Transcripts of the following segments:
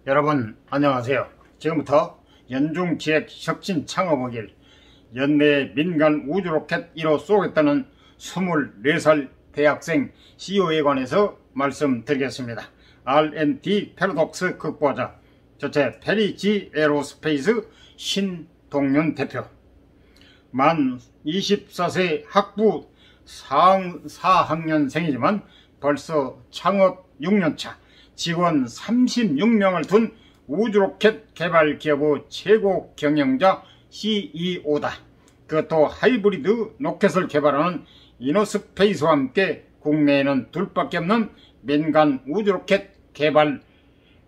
여러분 안녕하세요. 지금부터 연중기획 혁신 창업의 길 연내 민간 우주로켓 1호 쏘겠다는 24살 대학생 CEO에 관해서 말씀드리겠습니다. R&D 패러독스 극보자 저체 페리지 에로스페이스 신동윤 대표, 만 24세 학부 4학년생이지만 벌써 창업 6년차, 직원 36명을 둔 우주로켓 개발 기업의 최고 경영자 CEO다. 그것도 하이브리드 로켓을 개발하는 이노스페이스와 함께 국내에는 둘밖에 없는 민간 우주로켓 개발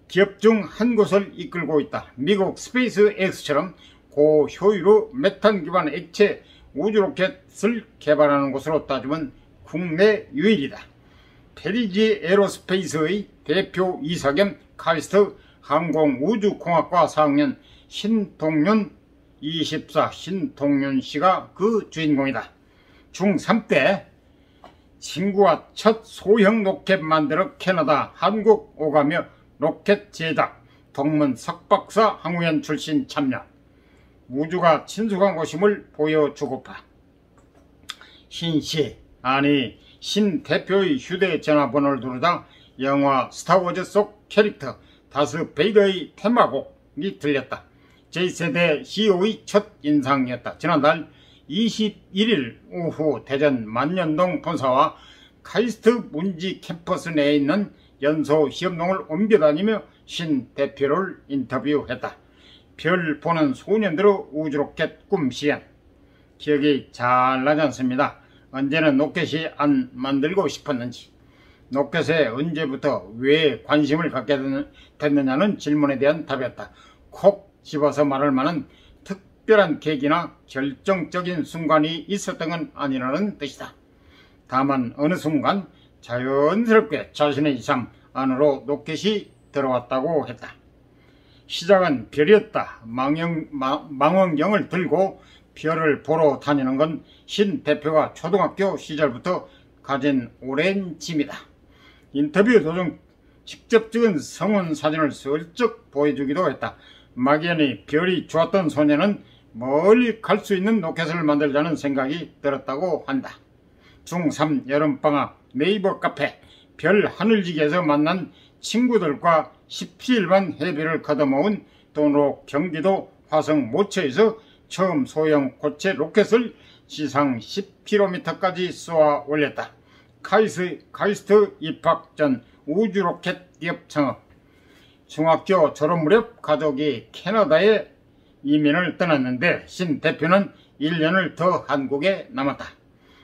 기업 중 한 곳을 이끌고 있다. 미국 스페이스X처럼 고효율의 메탄 기반 액체 우주로켓을 개발하는 곳으로 따지면 국내 유일이다. 페리지 에로스페이스의 대표 이사 겸 카이스트 항공우주공학과 4학년 신동윤 24 신동윤씨가 그 주인공이다. 중3 때 친구와 첫 소형 로켓 만들어 캐나다, 한국 오가며 로켓 제작, 동문 석박사 항우연 출신 참여. 우주가 친숙한 곳임을 보여주고파. 신씨, 아니 신 대표의 휴대전화번호를 누르다 영화 스타워즈 속 캐릭터 다스 베이더의 테마곡이 들렸다. J세대 CEO의 첫 인상이었다. 지난달 21일 오후 대전 만년동 본사와 카이스트 문지 캠퍼스 내에 있는 연소 시험동을 옮겨다니며 신 대표를 인터뷰했다. 별 보는 소년들의 우주로켓 꿈 실현. 기억이 잘 나지 않습니다. 언제는 로켓이 안 만들고 싶었는지, 로켓에 언제부터 왜 관심을 갖게 됐느냐는 질문에 대한 답이었다. 콕 집어서 말할 만한 특별한 계기나 결정적인 순간이 있었던 건 아니라는 뜻이다. 다만 어느 순간 자연스럽게 자신의 삶 안으로 로켓이 들어왔다고 했다. 시작은 별이었다. 망원경을 들고 별을 보러 다니는 건 신 대표가 초등학교 시절부터 가진 오랜 짐이다. 인터뷰 도중 직접 찍은 성운 사진을 슬쩍 보여주기도 했다. 막연히 별이 좋았던 소녀는 멀리 갈 수 있는 로켓을 만들자는 생각이 들었다고 한다. 중3 여름방학 네이버 카페 별 하늘지기에서 만난 친구들과 17만 회비를 걷어모은 돈으로 경기도 화성 모처에서 처음 소형 고체 로켓을 지상 10km까지 쏘아 올렸다. 카이스트 입학 전 우주로켓 기업 창업. 중학교 졸업 무렵 가족이 캐나다에 이민을 떠났는데 신 대표는 1년을 더 한국에 남았다.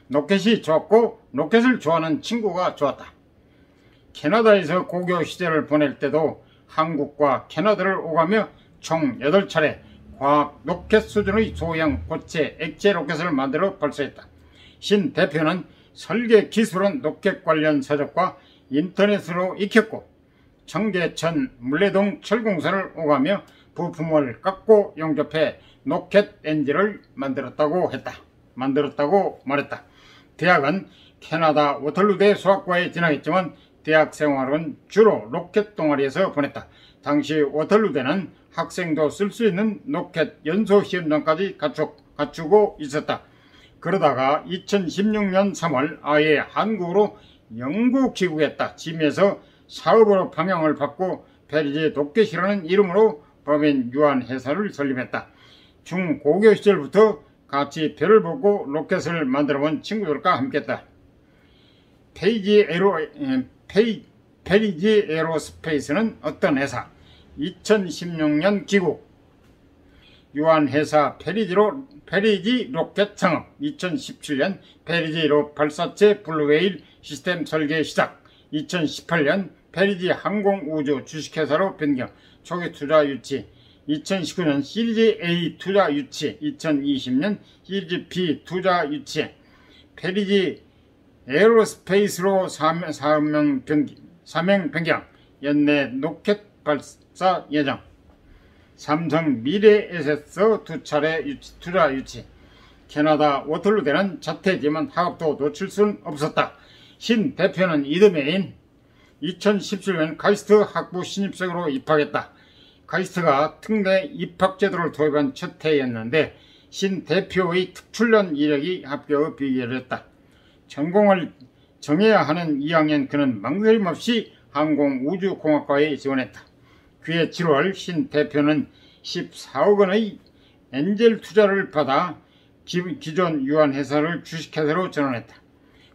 로켓이 좋았고 로켓을 좋아하는 친구가 좋았다. 캐나다에서 고교 시절을 보낼 때도 한국과 캐나다를 오가며 총 8차례 과학 로켓 수준의 소형 고체 액체 로켓을 만들어 발사했다. 신 대표는 설계 기술은 로켓 관련 서적과 인터넷으로 익혔고 청계천 물레동 철공사를 오가며 부품을 깎고 용접해 로켓 엔진을 만들었다고 말했다. 대학은 캐나다 워털루대 수학과에 진학했지만 대학 생활은 주로 로켓 동아리에서 보냈다. 당시 워털루대는 학생도 쓸 수 있는 로켓 연소 시험장까지 갖추고 있었다. 그러다가 2016년 3월 아예 한국으로 영구 귀국했다. 지미에서 사업으로 방향을 바꾸고 페리지 로켓이라는 이름으로 법인 유한회사를 설립했다. 중고교 시절부터 같이 별을 보고 로켓을 만들어본 친구들과 함께했다. 페리지 에로스페이스는 어떤 회사? 2016년 귀국, 유한회사 페리지 로켓 창업, 2017년 페리지로 발사체 블루웨일 시스템 설계 시작, 2018년 페리지 항공우주 주식회사로 변경, 초기 투자 유치, 2019년 시리즈 A 투자 유치, 2020년 시리즈 B 투자 유치, 페리지 에어로스페이스로 사명 변경, 연내 로켓 발사 예정, 삼성 미래에셋서 2차례 투자 유치, 캐나다 워털루대는 자퇴지만 학업도 놓칠 수는 없었다. 신 대표는 이듬해인 2017년 카이스트 학부 신입생으로 입학했다. 카이스트가 특례 입학제도를 도입한 첫 해였는데 신 대표의 특출난 이력이 합격의 비결을 했다. 전공을 정해야 하는 2학년 그는 망설임 없이 항공우주공학과에 지원했다. 그해 7월 신 대표는 14억 원의 엔젤 투자를 받아 기존 유한회사를 주식회사로 전환했다.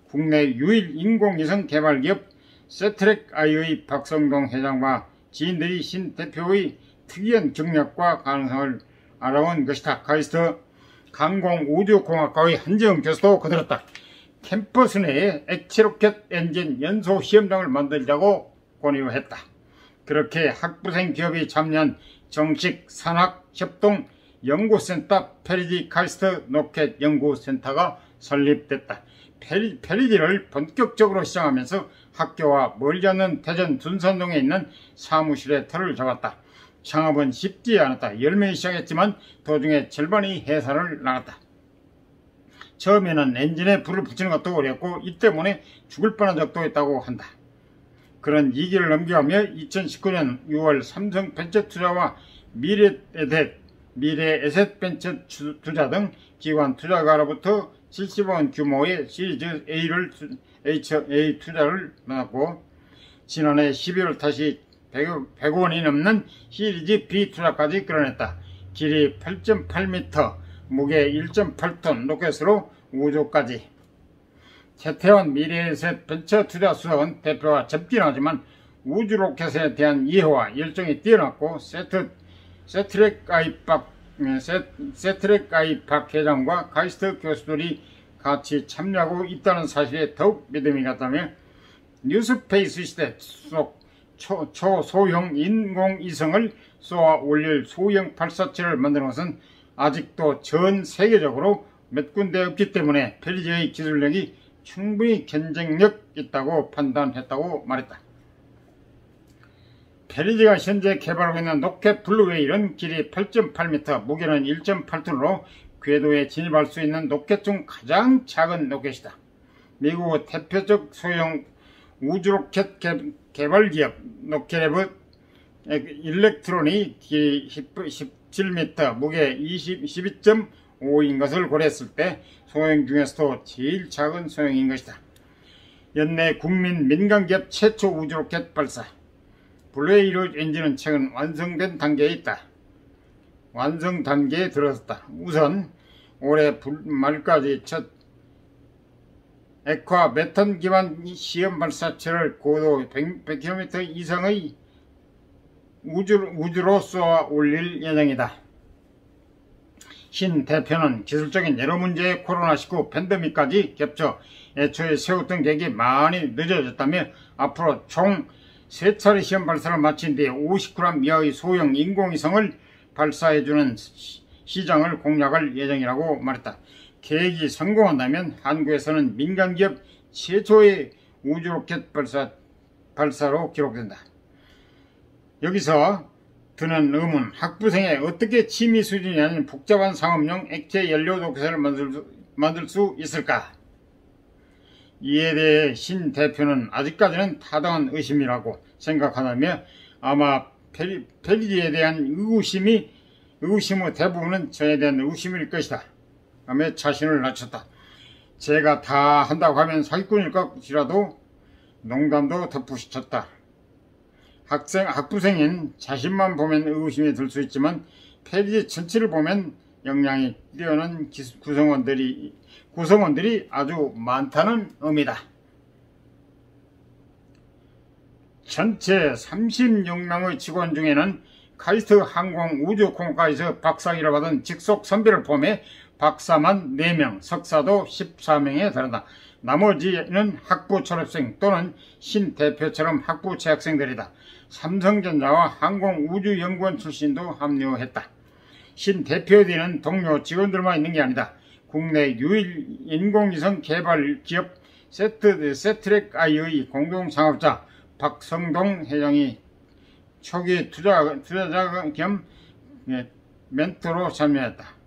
국내 유일 인공위성 개발기업 세트랙아이의 박성동 회장과 지인들이 신 대표의 특이한 경력과 가능성을 알아온 것이다. 카이스트 항공우주공학과의 한지영 교수도 거들었다. 캠퍼스 내에 액체로켓 엔진 연소 시험장을 만들자고 권유했다. 그렇게 학부생 기업이 참여한 정식 산학협동 연구센터 페리지 카이스트 로켓 연구센터가 설립됐다. 페리지를 본격적으로 시작하면서 학교와 멀지 않는 대전 둔산동에 있는 사무실에 터를 잡았다. 창업은 쉽지 않았다. 열심히 시작했지만 도중에 절반이 회사를 나갔다. 처음에는 엔진에 불을 붙이는 것도 어렵고 이 때문에 죽을 뻔한 적도 있다고 한다. 그런 위기를 넘겨가며 2019년 6월 삼성벤처투자와 미래에셋벤처 투자 등 기관 투자가로부터 70억 원 규모의 시리즈 A 투자를 받았고 지난해 12월 다시 100억 원이 넘는 시리즈 B 투자까지 끌어냈다. 길이 8.8m, 무게 1.8톤 로켓으로 우주까지. 최태원 미래에셋 벤처투자 수석은 대표와 접긴 하지만 우주 로켓에 대한 이해와 열정이 뛰어났고 세트랙아이 박 회장과 카이스트 교수들이 같이 참여하고 있다는 사실에 더욱 믿음이 갔다며 뉴스페이스 시대 속 초소형 인공위성을 쏘아 올릴 소형 발사체를 만드는 것은 아직도 전 세계적으로 몇 군데 없기 때문에 페리지의 기술력이 충분히 경쟁력 있다고 판단했다고 말했다. 페리지가 현재 개발하고 있는 로켓 블루웨일은 길이 8.8m, 무게는 1.8톤으로 궤도에 진입할 수 있는 로켓 중 가장 작은 로켓이다. 미국의 대표적 소형 우주로켓 개발기업 로켓랩 일렉트론이 길이 17m, 무게 12.5인 것을 고려했을 때 소형 중에서도 제일 작은 소형인 것이다. 연내 국민 민간기업 최초 우주로켓 발사 블루웨일 엔진은 최근 완성된 단계에 있다. 완성 단계에 들어섰다. 우선 올해 말까지 첫 액화 메탄 기반 시험 발사체를 고도 100km 이상의 우주로 쏘아 올릴 예정이다. 신 대표는 기술적인 여러 문제에 코로나19 팬데믹까지 겹쳐 애초에 세웠던 계획이 많이 늦어졌다며 앞으로 총 3차례 시험 발사를 마친 뒤에 50g 이하의 소형 인공위성을 발사해주는 시장을 공략할 예정이라고 말했다. 계획이 성공한다면 한국에서는 민간기업 최초의 우주로켓 발사로 기록된다. 여기서 드는 의문, 학부생에 어떻게 취미 수준이 아닌 복잡한 상업용 액체 연료 로켓을 만들 수 있을까? 이에 대해 신 대표는 아직까지는 타당한 의심이라고 생각하다며 아마 페리지에 대한 의구심의 대부분은 저에 대한 의구심일 것이다 하며 자신을 낮췄다. 제가 다 한다고 하면 사기꾼일 것이라도 농담도 덧붙였다. 학부생인 자신만 보면 의구심이 들 수 있지만 페리지 전체를 보면 역량이 뛰어난 구성원들이 아주 많다는 의미다. 전체 36명의 직원 중에는 카이스트 항공우주공학과에서 박사학위를 받은 직속 선배를 포함해 박사만 4명, 석사도 14명에 달한다. 나머지는 학부 졸업생 또는 신 대표처럼 학부 재학생들이다. 삼성전자와 항공우주연구원 출신도 합류했다. 신 대표에 대한 동료 직원들만 있는 게 아니다. 국내 유일 인공위성 개발 기업 세트랙아이의 공동창업자 박성동 회장이 초기 투자자 겸 멘토로 참여했다.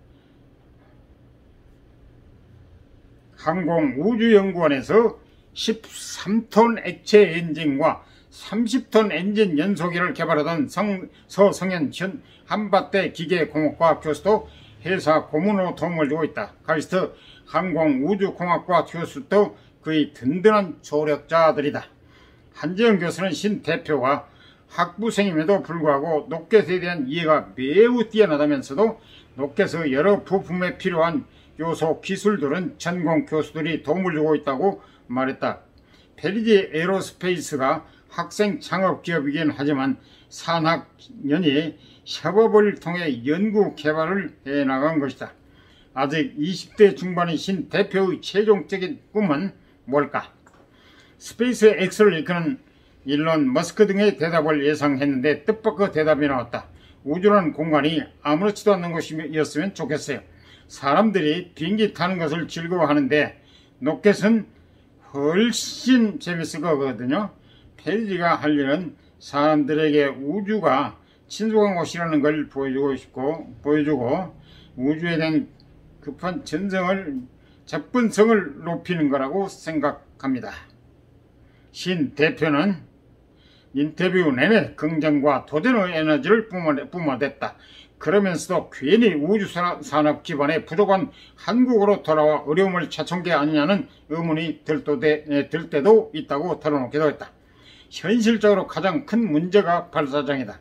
항공우주연구원에서 13톤 액체 엔진과 30톤 엔진 연소기를 개발하던 서성현 한밭대 기계공학과 교수도 회사 고문으로 도움을 주고 있다. 카이스트 항공우주공학과 교수도 그의 든든한 조력자들이다. 한재영 교수는 신 대표가 학부생임에도 불구하고 로켓에 대한 이해가 매우 뛰어나다면서도 로켓의 여러 부품에 필요한 요소 기술들은 전공 교수들이 도움을 주고 있다고 말했다. 페리지 에어로스페이스가 학생 창업 기업이긴 하지만 산학연이 협업을 통해 연구 개발을 해나간 것이다. 아직 20대 중반의 신 대표의 최종적인 꿈은 뭘까? 스페이스 X를 이끄는 일론 머스크 등의 대답을 예상했는데 뜻밖의 대답이 나왔다. 우주라는 공간이 아무렇지도 않는 곳이었으면 좋겠어요. 사람들이 비행기 타는 것을 즐거워하는데 로켓은 훨씬 재밌을 거거든요. 페리지가 할 일은 사람들에게 우주가 친숙한 곳이라는 걸 보여주고 우주에 대한 급한 접근성을 높이는 거라고 생각합니다. 신 대표는 인터뷰 내내 긍정과 도전의 에너지를 뿜어댔다. 그러면서도 괜히 우주산업 기반에 부족한 한국으로 돌아와 어려움을 자초한 게 아니냐는 의문이 들 때도 있다고 털어놓기도 했다. 현실적으로 가장 큰 문제가 발사장이다.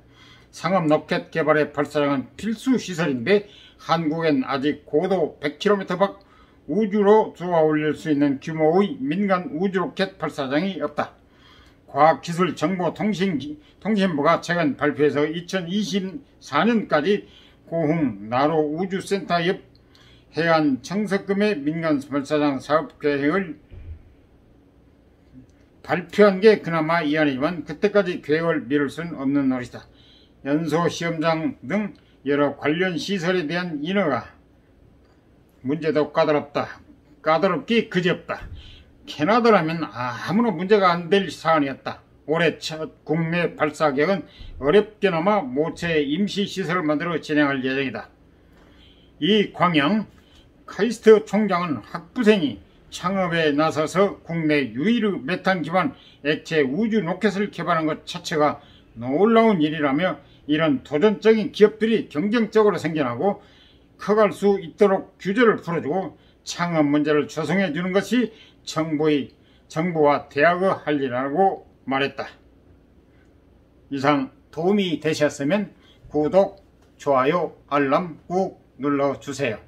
상업 로켓 개발의 발사장은 필수 시설인데 한국엔 아직 고도 100km 밖 우주로 쏘아 올릴 수 있는 규모의 민간 우주로켓 발사장이 없다. 과학기술정보통신부가 최근 발표해서 2024년까지 고흥 나로 우주센터 옆 해안 청석금의 민간 발사장 사업 계획을 발표한 게 그나마 이안이지만 그때까지 계획을 미룰 수는 없는 노릇이다. 연소 시험장 등 여러 관련 시설에 대한 인허가 문제도 까다롭기 그지없다. 캐나다라면 아무런 문제가 안 될 사안이었다. 올해 첫 국내 발사 계획은 어렵게나마 모처에 임시시설을 만들어 진행할 예정이다. 이광영 카이스트 총장은 학부생이 창업에 나서서 국내 유일의 메탄 기반 액체 우주 로켓을 개발한 것 자체가 놀라운 일이라며 이런 도전적인 기업들이 경쟁적으로 생겨나고 커갈 수 있도록 규제를 풀어주고 창업 문제를 조성해 주는 것이 정부와 대학의 할 일이라고 말했다. 이상 도움이 되셨으면 구독, 좋아요, 알람 꾹 눌러주세요.